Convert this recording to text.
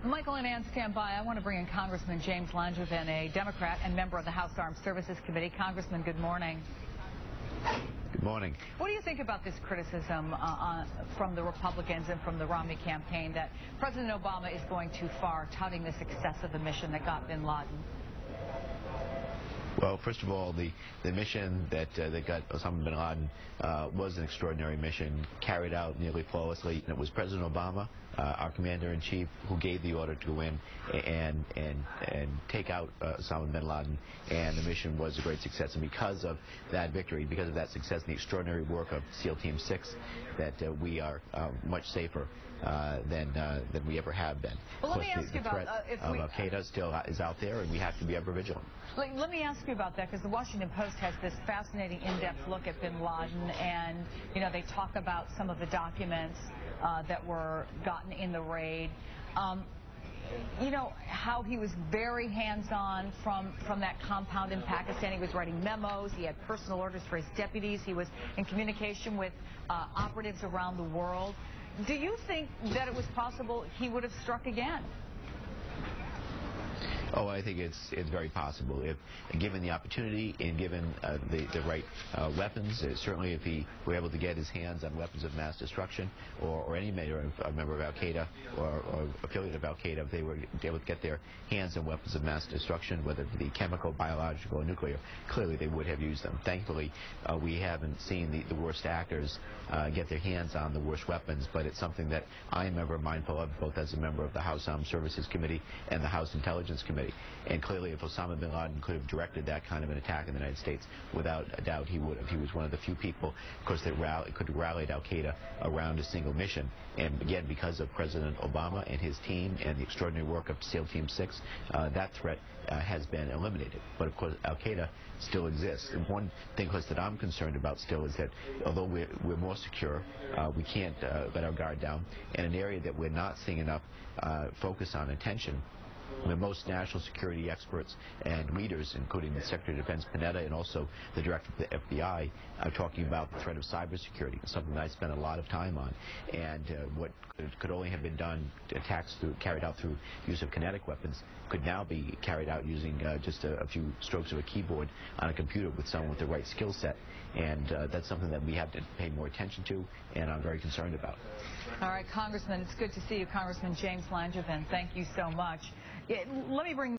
Michael and Ann, stand by. I want to bring in Congressman James Langevin, a Democrat and member of the House Armed Services Committee. Congressman, good morning. Good morning. What do you think about this criticism from the Republicans and from the Romney campaign that President Obama is going too far, touting the success of the mission that got bin Laden? Well, first of all, the mission that got Osama bin Laden was an extraordinary mission, carried out nearly flawlessly. And it was President Obama, our commander-in-chief, who gave the order to go in and take out Osama bin Laden, and the mission was a great success. And because of that victory, because of that success and the extraordinary work of SEAL Team 6, that we are much safer than we ever have been. Well, let me ask you about Al-Qaeda still is out there, and we have to be ever vigilant. Let me ask you about that, because the Washington Post has this fascinating in-depth look at bin Laden, and they talk about some of the documents that were gotten in the raid. How he was very hands-on from that compound in Pakistan. He was writing memos. He had personal orders for his deputies. He was in communication with operatives around the world. Do you think that it was possible he would have struck again? Oh, I think it's very possible. If given the opportunity and given the right weapons, certainly if he were able to get his hands on weapons of mass destruction, or any member of Al-Qaeda or affiliate of Al-Qaeda, if they were able to get their hands on weapons of mass destruction, whether it be chemical, biological, or nuclear, clearly they would have used them. Thankfully, we haven't seen the worst actors get their hands on the worst weapons, but it's something that I am ever mindful of, both as a member of the House Armed Services Committee and the House Intelligence Committee. And clearly, if Osama bin Laden could have directed that kind of an attack in the United States, without a doubt he would have. He was one of the few people, of course, that could have rallied Al-Qaeda around a single mission. And again, because of President Obama and his team and the extraordinary work of SEAL Team 6, that threat has been eliminated. But of course, Al-Qaeda still exists. And one thing, of course, that I'm concerned about still is that although we're more secure, we can't let our guard down. And an area that we're not seeing enough focus on attention, where most national security experts and leaders, including the Secretary of Defense Panetta and also the Director of the FBI, are talking about the threat of cybersecurity, something that I spent a lot of time on. And what could only have been done, attacks carried out through use of kinetic weapons, could now be carried out using just a few strokes of a keyboard on a computer with someone with the right skill set. And that's something that we have to pay more attention to, and I'm very concerned about. All right, Congressman, it's good to see you, Congressman James Langevin. Thank you so much. Let me bring